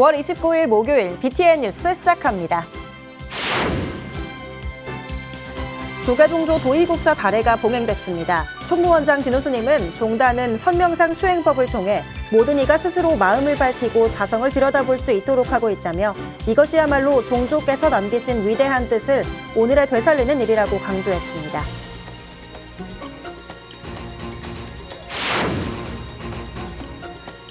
9월 29일 목요일 BTN 뉴스 시작합니다. 조계종조 도의국사 달해가 봉행됐습니다. 총무원장 진우스님은 종단은 선명상 수행법을 통해 모든 이가 스스로 마음을 밝히고 자성을 들여다볼 수 있도록 하고 있다며 이것이야말로 종조께서 남기신 위대한 뜻을 오늘에 되살리는 일이라고 강조했습니다.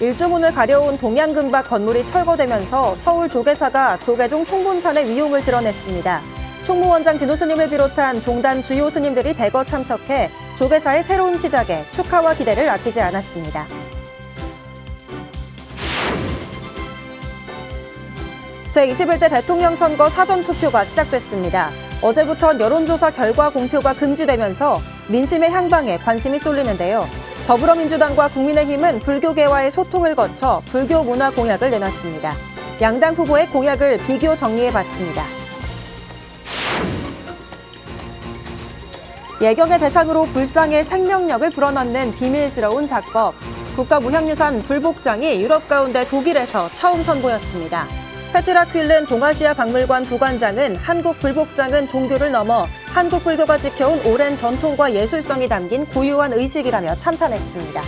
일주문을 가려온 동양금박 건물이 철거되면서 서울 조계사가 조계종 총본산의 위용을 드러냈습니다. 총무원장 진우스님을 비롯한 종단 주요 스님들이 대거 참석해 조계사의 새로운 시작에 축하와 기대를 아끼지 않았습니다. 제21대 대통령 선거 사전투표가 시작됐습니다. 어제부터 여론조사 결과 공표가 금지되면서 민심의 향방에 관심이 쏠리는데요. 더불어민주당과 국민의힘은 불교계와의 소통을 거쳐 불교 문화 공약을 내놨습니다. 양당 후보의 공약을 비교 정리해봤습니다. 예경의 대상으로 불상의 생명력을 불어넣는 비밀스러운 작법. 국가무형유산 불복장이 유럽 가운데 독일에서 처음 선보였습니다. 페트라 퀼른 동아시아 박물관 부관장은 한국 불복장은 종교를 넘어 한국 불교가 지켜온 오랜 전통과 예술성이 담긴 고유한 의식이라며 찬탄했습니다.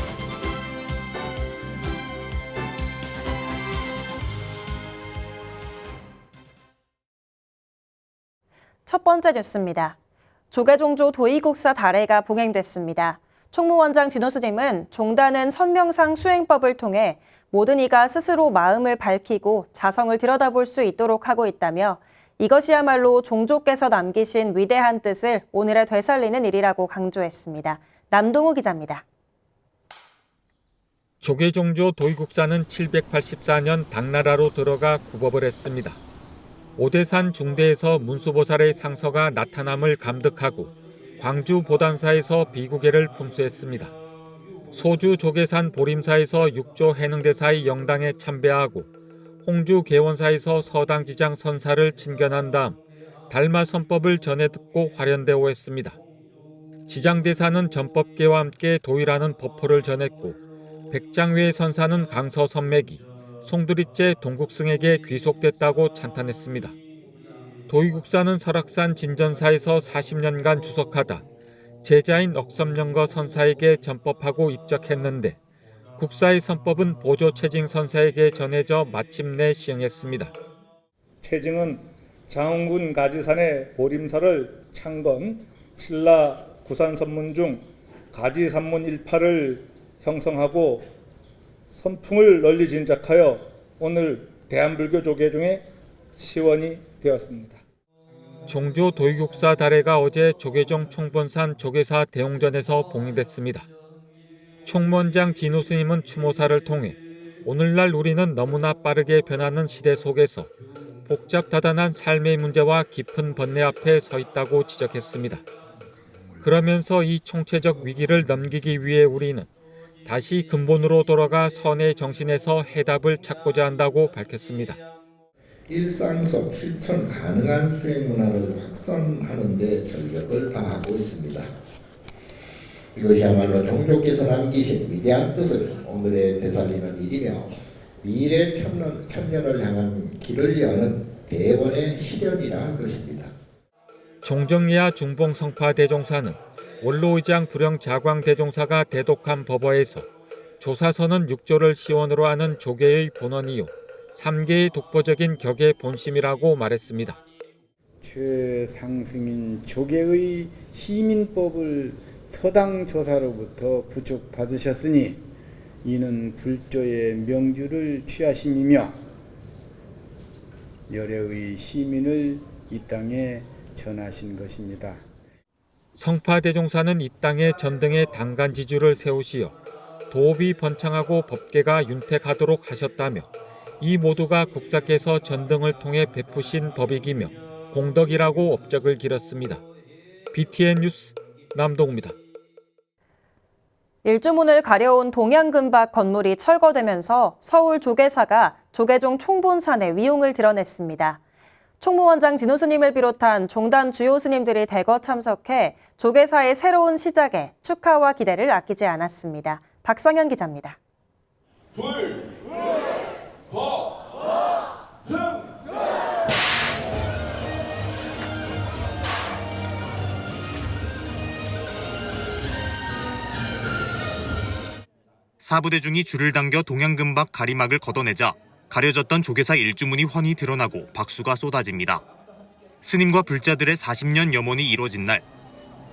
첫 번째 뉴스입니다. 조계종조 도의국사 달해가 봉행됐습니다. 총무원장 진우스님은 종단은 선명상 수행법을 통해 모든 이가 스스로 마음을 밝히고 자성을 들여다볼 수 있도록 하고 있다며 이것이야말로 종조께서 남기신 위대한 뜻을 오늘에 되살리는 일이라고 강조했습니다. 남동우 기자입니다. 조계종조 도의국사는 784년 당나라로 들어가 구법을 했습니다. 오대산 중대에서 문수보살의 상서가 나타남을 감득하고 광주 보단사에서 비구계를 품수했습니다. 소주 조계산 보림사에서 육조 해능대사의 영당에 참배하고 홍주 계원사에서 서당지장 선사를 친견한 다음 달마 선법을 전해 듣고 화련대오 했습니다. 지장대사는 전법계와 함께 도의라는 법포를 전했고 백장외 선사는 강서 선맥이 송두리째 동국승에게 귀속됐다고 찬탄했습니다. 도의국사는 설악산 진전사에서 40년간 주석하다 제자인 억섭령거 선사에게 전법하고 입적했는데 국사의 선법은 보조 채징 선사에게 전해져 마침내 시행했습니다. 채징은 장흥군 가지산의 보림사를 창건 신라 구산선문 중 가지산문 일파를 형성하고 선풍을 널리 진작하여 오늘 대한불교 조계종의 시원이 되었습니다. 종조 도의국사 달해가 어제 조계종 총본산 조계사 대홍전에서 봉행됐습니다. 총무원장 진우스님은 추모사를 통해 오늘날 우리는 너무나 빠르게 변하는 시대 속에서 복잡다단한 삶의 문제와 깊은 번뇌 앞에 서 있다고 지적했습니다. 그러면서 이 총체적 위기를 넘기기 위해 우리는 다시 근본으로 돌아가 선의 정신에서 해답을 찾고자 한다고 밝혔습니다. 일상 속 실천 가능한 수행 문화를 확산하는 데 전력을 다하고 있습니다. 이것이야말로 종조께서 남기신 위대한 뜻을 오늘에 되살리는 일이며 미래 천년을 향한 길을 여는 대번의 시련이라 할 것입니다. 종정리아 중봉성파 대종사는 원로의장 불영 자광 대종사가 대독한 법어에서 조사서는 6조를 시원으로 하는 조계의 본원이요 3계의 독보적인 격의 본심이라고 말했습니다. 최상승인 조계의 시민법을 서당 조사로부터 부축받으셨으니 이는 불조의 명주를 취하심이며 열애의 시민을 이 땅에 전하신 것입니다. 성파대종사는 이 땅에 전등의 당간지주를 세우시어 도업이 번창하고 법계가 윤택하도록 하셨다며 이 모두가 국사께서 전등을 통해 베푸신 법이기며 공덕이라고 업적을 기렸습니다. BTN 뉴스 남동우입니다. 일주문을 가려온 동양금박 건물이 철거되면서 서울 조계사가 조계종 총본산의 위용을 드러냈습니다. 총무원장 진우스님을 비롯한 종단 주요 스님들이 대거 참석해 조계사의 새로운 시작에 축하와 기대를 아끼지 않았습니다. 박성현 기자입니다. 불, 법, 사부대중이 줄을 당겨 동양금박 가리막을 걷어내자 가려졌던 조계사 일주문이 훤히 드러나고 박수가 쏟아집니다. 스님과 불자들의 40년 염원이 이뤄진 날,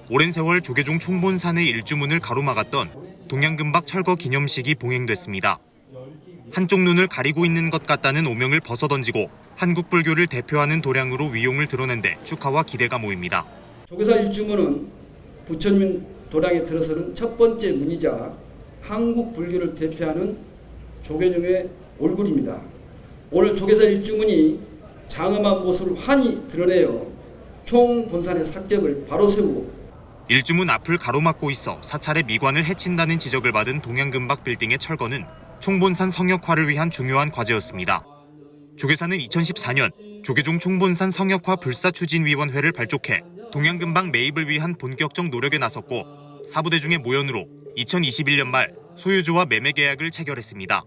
오랜 세월 조계종 총본산의 일주문을 가로막았던 동양금박 철거 기념식이 봉행됐습니다. 한쪽 눈을 가리고 있는 것 같다는 오명을 벗어던지고 한국 불교를 대표하는 도량으로 위용을 드러낸 데 축하와 기대가 모입니다. 조계사 일주문은 부처님 도량에 들어서는 첫 번째 문이자 한국 불교를 대표하는 조계종의 얼굴입니다. 오늘 조계사 일주문이 장엄한 모습을 환히 드러내어 총본산의 삭격을 바로 세우고 일주문 앞을 가로막고 있어 사찰의 미관을 해친다는 지적을 받은 동양금박 빌딩의 철거는 총본산 성역화를 위한 중요한 과제였습니다. 조계사는 2014년 조계종 총본산 성역화 불사추진위원회를 발족해 동양금박 매입을 위한 본격적 노력에 나섰고 사부대중의 모연으로 2021년 말 소유주와 매매 계약을 체결했습니다.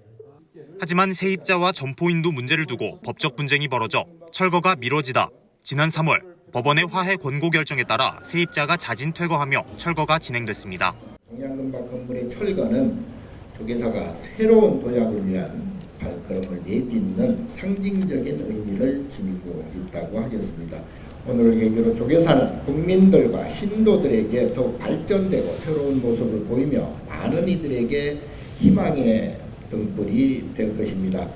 하지만 세입자와 점포인도 문제를 두고 법적 분쟁이 벌어져 철거가 미뤄지다 지난 3월 법원의 화해 권고 결정에 따라 세입자가 자진 퇴거하며 철거가 진행됐습니다. 동양금박 건물의 철거는 조계사가 새로운 도약을 위한 발걸음을 내딛는 상징적인 의미를 지니고 있다고 하겠습니다. 오늘 계기로 조계사는 국민들과 신도들에게 더욱 발전되고 새로운 모습을 보이며 많은 이들에게 희망의 등불이 될 것입니다.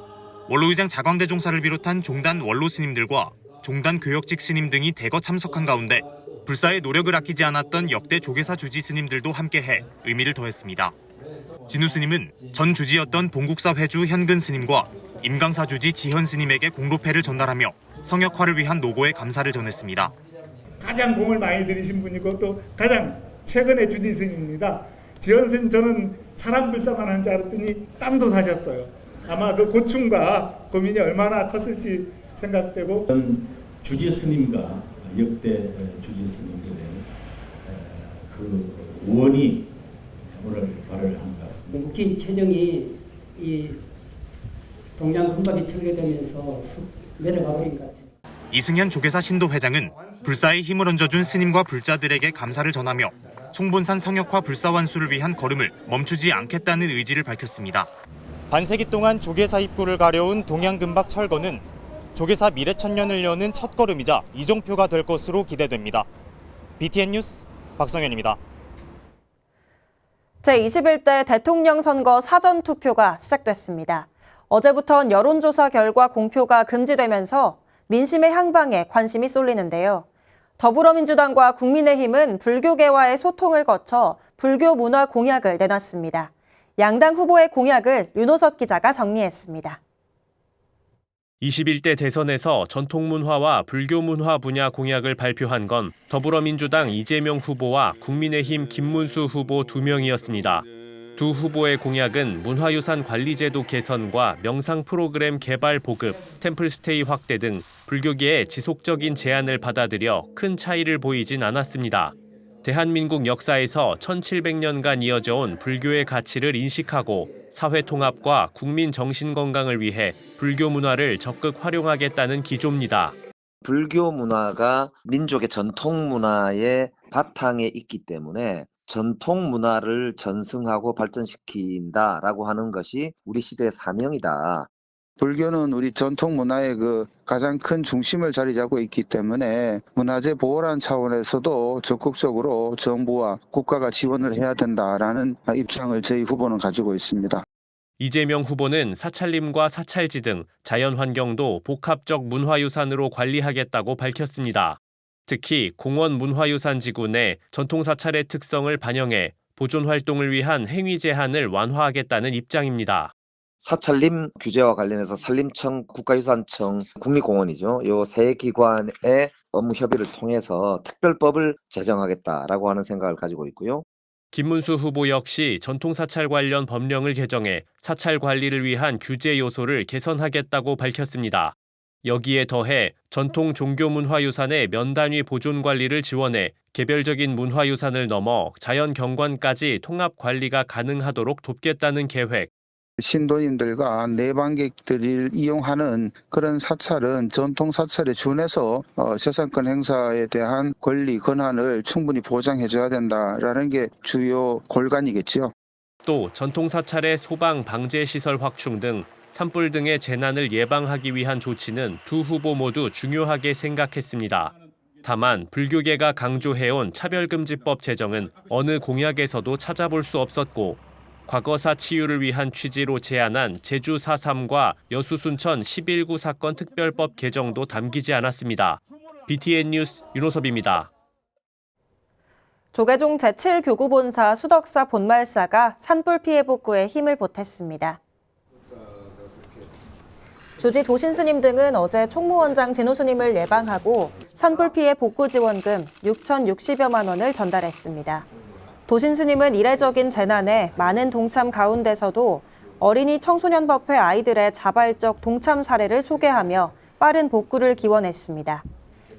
원로의장 자광대 종사를 비롯한 종단 원로 스님들과 종단 교역직 스님 등이 대거 참석한 가운데 불사의 노력을 아끼지 않았던 역대 조계사 주지 스님들도 함께해 의미를 더했습니다. 진우 스님은 전 주지였던 봉국사 회주 현근 스님과 임강사 주지 지현 스님에게 공로패를 전달하며 성역화를 위한 노고에 감사를 전했습니다. 가장 공을 많이 들이신 분이고 또 가장 최근의 주지 스님입니다. 지현 스님 저는 사람 불사만 한 줄 알았더니 땅도 사셨어요. 아마 그 고충과 고민이 얼마나 컸을지 생각되고 주지 스님과 역대 주지 스님들의 그 우원이 오늘 발을 한 것 같습니다. 묶인 체정이 이 동양금박이 철거되면서 내려가 버린 것 같아요. 이승현 조계사 신도 회장은 불사에 힘을 얹어준 스님과 불자들에게 감사를 전하며 총본산 성역화 불사 완수를 위한 걸음을 멈추지 않겠다는 의지를 밝혔습니다. 반세기 동안 조계사 입구를 가려운 동양금박 철거는 조계사 미래천년을 여는 첫걸음이자 이정표가 될 것으로 기대됩니다. BTN 뉴스 박성현입니다. 제21대 대통령 선거 사전투표가 시작됐습니다. 어제부턴 여론조사 결과 공표가 금지되면서 민심의 향방에 관심이 쏠리는데요. 더불어민주당과 국민의힘은 불교계와의 소통을 거쳐 불교 문화 공약을 내놨습니다. 양당 후보의 공약을 윤호섭 기자가 정리했습니다. 21대 대선에서 전통문화와 불교문화 분야 공약을 발표한 건 더불어민주당 이재명 후보와 국민의힘 김문수 후보 2명이었습니다. 두 후보의 공약은 문화유산 관리제도 개선과 명상 프로그램 개발 보급, 템플스테이 확대 등 불교계의 지속적인 제안을 받아들여 큰 차이를 보이진 않았습니다. 대한민국 역사에서 1700년간 이어져온 불교의 가치를 인식하고 사회 통합과 국민 정신 건강을 위해 불교 문화를 적극 활용하겠다는 기조입니다. 불교 문화가 민족의 전통 문화의 바탕에 있기 때문에 전통 문화를 전승하고 발전시킨다라고 하는 것이 우리 시대의 사명이다. 불교는 우리 전통 문화의 그 가장 큰 중심을 자리 잡고 있기 때문에 문화재 보호라는 차원에서도 적극적으로 정부와 국가가 지원을 해야 된다라는 입장을 저희 후보는 가지고 있습니다. 이재명 후보는 사찰림과 사찰지 등 자연환경도 복합적 문화유산으로 관리하겠다고 밝혔습니다. 특히 공원 문화유산지구 내 전통사찰의 특성을 반영해 보존 활동을 위한 행위 제한을 완화하겠다는 입장입니다. 사찰림 규제와 관련해서 산림청, 국가유산청, 국립공원이죠. 이 세 기관의 업무 협의를 통해서 특별법을 제정하겠다라고 하는 생각을 가지고 있고요. 김문수 후보 역시 전통사찰 관련 법령을 개정해 사찰 관리를 위한 규제 요소를 개선하겠다고 밝혔습니다. 여기에 더해 전통 종교문화유산의 면단위 보존 관리를 지원해 개별적인 문화유산을 넘어 자연경관까지 통합 관리가 가능하도록 돕겠다는 계획. 신도님들과 내방객들을 이용하는 그런 사찰은 전통 사찰에 준해서 재산권 행사에 대한 권리, 권한을 충분히 보장해줘야 된다라는 게 주요 골간이겠죠. 또 전통 사찰의 소방 방제 시설 확충 등 산불 등의 재난을 예방하기 위한 조치는 두 후보 모두 중요하게 생각했습니다. 다만 불교계가 강조해온 차별금지법 제정은 어느 공약에서도 찾아볼 수 없었고 과거사 치유를 위한 취지로 제안한 제주 4.3과 여수 순천 11구 사건 특별법 개정도 담기지 않았습니다. BTN 뉴스 윤호섭입니다. 조계종 제7교구본사 수덕사 본말사가 산불 피해 복구에 힘을 보탰습니다. 주지 도신스님 등은 어제 총무원장 진호스님을 예방하고 산불 피해 복구 지원금 6,060여만 원을 전달했습니다. 도신스님은 이례적인 재난에 많은 동참 가운데서도 어린이 청소년법회 아이들의 자발적 동참 사례를 소개하며 빠른 복구를 기원했습니다.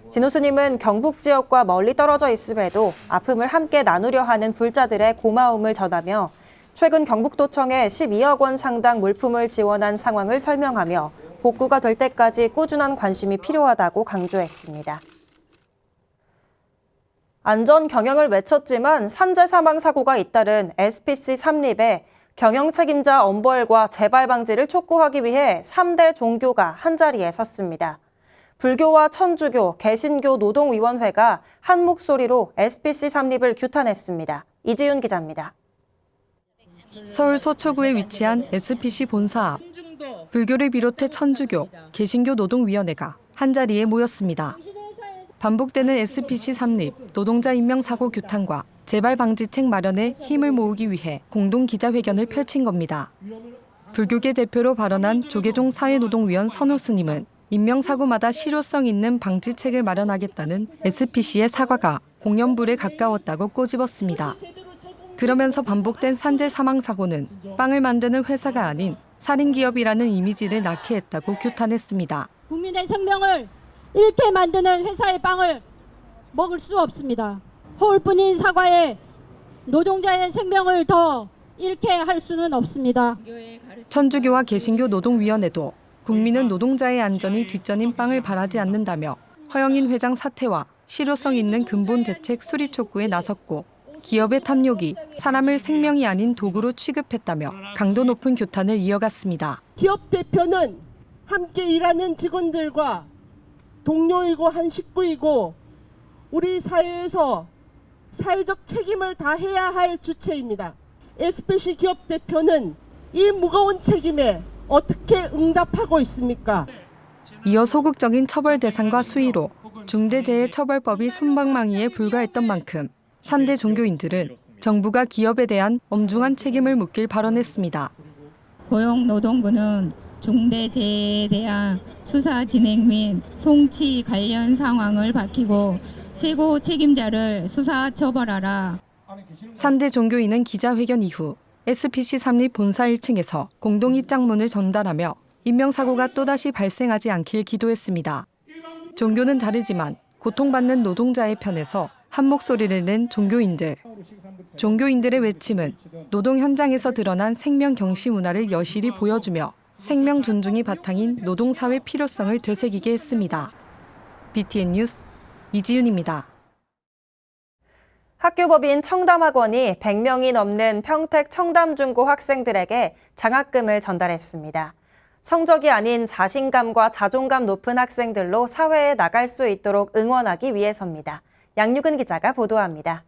진호스님은 경북 지역과 멀리 떨어져 있음에도 아픔을 함께 나누려 하는 불자들의 고마움을 전하며 최근 경북도청에 12억 원 상당 물품을 지원한 상황을 설명하며 복구가 될 때까지 꾸준한 관심이 필요하다고 강조했습니다. 안전 경영을 외쳤지만 산재 사망 사고가 잇따른 SPC 삼립에 경영 책임자 엄벌과 재발 방지를 촉구하기 위해 3대 종교가 한자리에 섰습니다. 불교와 천주교, 개신교 노동위원회가 한 목소리로 SPC 삼립을 규탄했습니다. 이지윤 기자입니다. 서울 서초구에 위치한 SPC 본사 앞, 불교를 비롯해 천주교, 개신교 노동위원회가 한자리에 모였습니다. 반복되는 SPC 삼립, 노동자 인명사고 규탄과 재발 방지책 마련에 힘을 모으기 위해 공동 기자회견을 펼친 겁니다. 불교계 대표로 발언한 조계종 사회노동위원 선호 스님은 인명사고마다 실효성 있는 방지책을 마련하겠다는 SPC의 사과가 공연불에 가까웠다고 꼬집었습니다. 그러면서 반복된 산재 사망 사고는 빵을 만드는 회사가 아닌 살인기업이라는 이미지를 낳게 했다고 규탄했습니다. 국민의 생명을 잃게 만드는 회사의 빵을 먹을 수 없습니다. 허울뿐인 사과에 노동자의 생명을 더 잃게 할 수는 없습니다. 천주교와 개신교 노동위원회도 국민은 노동자의 안전이 뒷전인 빵을 바라지 않는다며 허영인 회장 사퇴와 실효성 있는 근본 대책 수립 촉구에 나섰고 기업의 탐욕이 사람을 생명이 아닌 도구로 취급했다며 강도 높은 규탄을 이어갔습니다. 기업 대표는 함께 일하는 직원들과 동료이고 한 식구이고 우리 사회에서 사회적 책임을 다해야 할 주체입니다. SPC 기업 대표는 이 무거운 책임에 어떻게 응답하고 있습니까? 이어 소극적인 처벌 대상과 수위로 중대재해처벌법이 솜방망이에 불과했던 만큼 3대 종교인들은 정부가 기업에 대한 엄중한 책임을 묻길 발언했습니다. 고용노동부는 중대재해에 대한 수사 진행 및 송치 관련 상황을 밝히고 최고 책임자를 수사 처벌하라. 3대 종교인은 기자회견 이후 SPC 삼립 본사 1층에서 공동 입장문을 전달하며 인명사고가 또다시 발생하지 않길 기도했습니다. 종교는 다르지만 고통받는 노동자의 편에서 한 목소리를 낸 종교인들. 종교인들의 외침은 노동 현장에서 드러난 생명 경시 문화를 여실히 보여주며 생명 존중이 바탕인 노동사회 필요성을 되새기게 했습니다. BTN 뉴스 이지윤입니다. 학교법인 청담학원이 100명이 넘는 평택 청담중고 학생들에게 장학금을 전달했습니다. 성적이 아닌 자신감과 자존감 높은 학생들로 사회에 나갈 수 있도록 응원하기 위해서입니다. 양유근 기자가 보도합니다.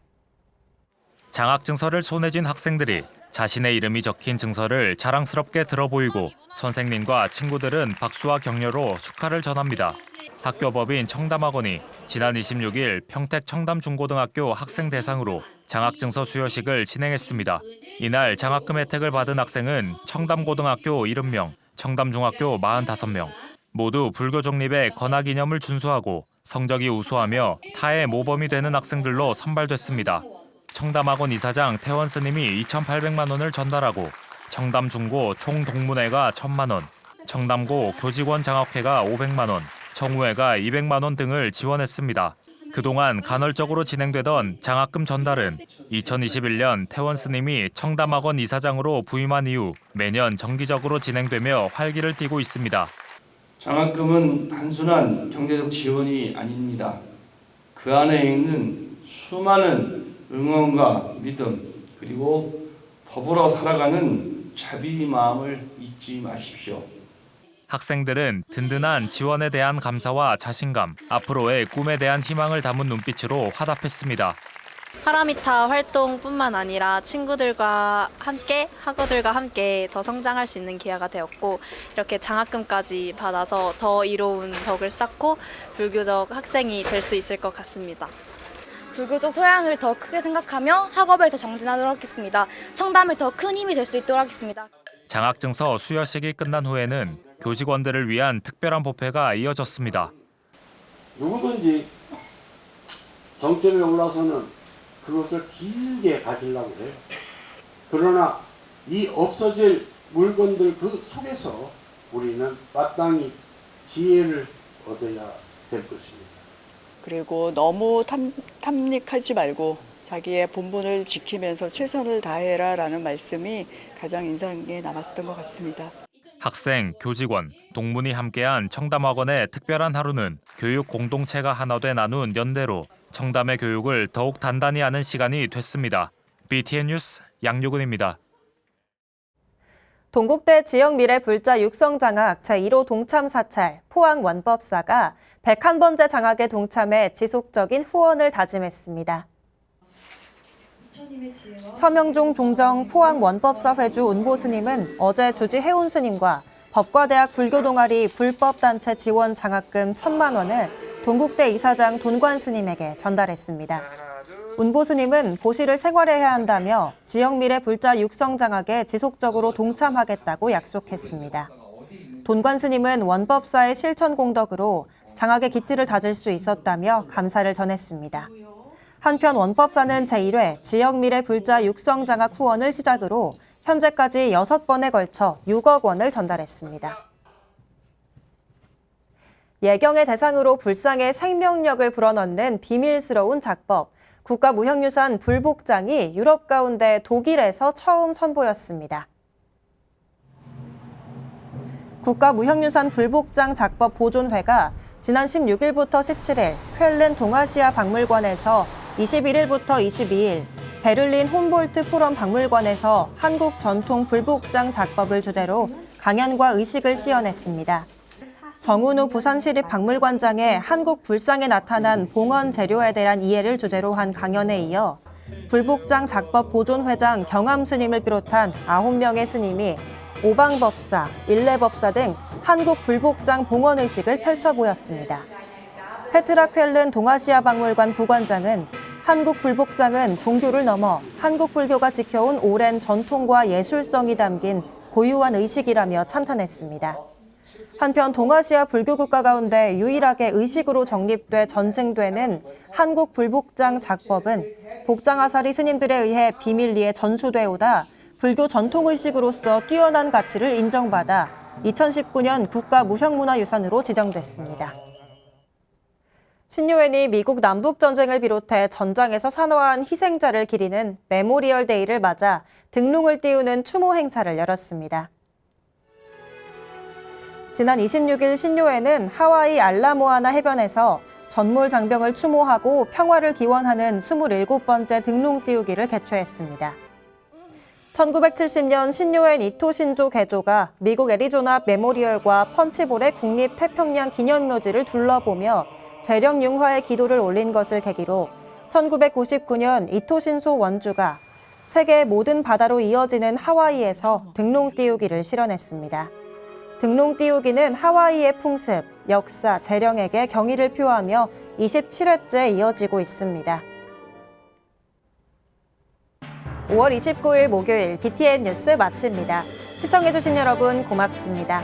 장학증서를 손에 쥔 학생들이 자신의 이름이 적힌 증서를 자랑스럽게 들어보이고 선생님과 친구들은 박수와 격려로 축하를 전합니다. 학교법인 청담학원이 지난 26일 평택 청담중고등학교 학생 대상으로 장학증서 수여식을 진행했습니다. 이날 장학금 혜택을 받은 학생은 청담고등학교 70명, 청담중학교 45명. 모두 불교 독립의 권학 이념을 준수하고 성적이 우수하며 타의 모범이 되는 학생들로 선발됐습니다. 청담학원 이사장 태원 스님이 2,800만 원을 전달하고 청담중고 총동문회가 1,000만 원, 청담고 교직원 장학회가 500만 원, 청우회가 200만 원 등을 지원했습니다. 그동안 간헐적으로 진행되던 장학금 전달은 2021년 태원 스님이 청담학원 이사장으로 부임한 이후 매년 정기적으로 진행되며 활기를 띠고 있습니다. 장학금은 단순한 경제적 지원이 아닙니다. 그 안에 있는 수많은 응원과 믿음 그리고 더불어 살아가는 자비 마음을 잊지 마십시오. 학생들은 든든한 지원에 대한 감사와 자신감, 앞으로의 꿈에 대한 희망을 담은 눈빛으로 화답했습니다. 파라미타 활동뿐만 아니라 친구들과 함께, 학우들과 함께 더 성장할 수 있는 기회가 되었고, 이렇게 장학금까지 받아서 더 이로운 덕을 쌓고 불교적 학생이 될 수 있을 것 같습니다. 불교적 소양을 더 크게 생각하며 학업을 더 정진하도록 하겠습니다. 청담을 더 큰 힘이 될 수 있도록 하겠습니다. 장학증서 수여식이 끝난 후에는 교직원들을 위한 특별한 법회가 이어졌습니다. 누구든지 정점에 올라서는 그것을 길게 가지려고 해요. 그러나 이 없어질 물건들 그 속에서 우리는 마땅히 지혜를 얻어야 될 것입니다. 그리고 너무 탐닉하지 말고 자기의 본분을 지키면서 최선을 다해라라는 말씀이 가장 인상에 남았던 것 같습니다. 학생, 교직원, 동문이 함께한 청담학원의 특별한 하루는 교육 공동체가 하나 돼 나눈 연대로 청담의 교육을 더욱 단단히 하는 시간이 됐습니다. BTN 뉴스 양유근입니다. 동국대 지역미래불자 육성장학 제1호 동참 사찰 포항 원법사가 101번째 장학에 동참해 지속적인 후원을 다짐했습니다. 서명종 종정 포항 원법사 회주 운보 스님은 어제 주지 해운 스님과 법과대학 불교동아리 불법단체 지원 장학금 1,000만 원을 동국대 이사장 돈관 스님에게 전달했습니다. 운보 스님은 보시를 생활해야 한다며 지역미래 불자 육성 장학에 지속적으로 동참하겠다고 약속했습니다. 돈관 스님은 원법사의 실천 공덕으로 장학의 기틀을 다질 수 있었다며 감사를 전했습니다. 한편 원법사는 제1회 지역미래 불자 육성 장학 후원을 시작으로 현재까지 6번에 걸쳐 6억 원을 전달했습니다. 예경의 대상으로 불상의 생명력을 불어넣는 비밀스러운 작법, 국가무형유산 불복장이 유럽 가운데 독일에서 처음 선보였습니다. 국가무형유산 불복장 작법 보존회가 지난 16일부터 17일 쾰른 동아시아 박물관에서 21일부터 22일 베를린 홈볼트 포럼 박물관에서 한국 전통 불복장 작법을 주제로 강연과 의식을 시연했습니다. 정은우 부산시립박물관장의 한국 불상에 나타난 봉헌 재료에 대한 이해를 주제로 한 강연에 이어 불복장 작법 보존회장 경암 스님을 비롯한 9명의 스님이 오방법사, 일례법사 등 한국 불복장 봉헌 의식을 펼쳐 보였습니다. 페트라 쾰른 동아시아 박물관 부관장은 한국 불복장은 종교를 넘어 한국 불교가 지켜온 오랜 전통과 예술성이 담긴 고유한 의식이라며 찬탄했습니다. 한편 동아시아 불교 국가 가운데 유일하게 의식으로 정립돼 전승되는 한국 불복장 작법은 복장아사리 스님들에 의해 비밀리에 전수돼 오다 불교 전통의식으로서 뛰어난 가치를 인정받아 2019년 국가무형문화유산으로 지정됐습니다. 신요엔이 미국 남북전쟁을 비롯해 전장에서 산화한 희생자를 기리는 메모리얼 데이를 맞아 등롱을 띄우는 추모 행사를 열었습니다. 지난 26일 신요엔은 하와이 알라모아나 해변에서 전몰 장병을 추모하고 평화를 기원하는 27번째 등롱 띄우기를 개최했습니다. 1970년 신요엔 이토 신조 개조가 미국 애리조나 메모리얼과 펀치볼의 국립태평양 기념묘지를 둘러보며 재령 융화의 기도를 올린 것을 계기로 1999년 이토 신소 원주가 세계의 모든 바다로 이어지는 하와이에서 등롱 띄우기를 실현했습니다. 등롱 띄우기는 하와이의 풍습, 역사, 재령에게 경의를 표하며 27회째 이어지고 있습니다. 5월 29일 목요일 BTN 뉴스 마칩니다. 시청해주신 여러분 고맙습니다.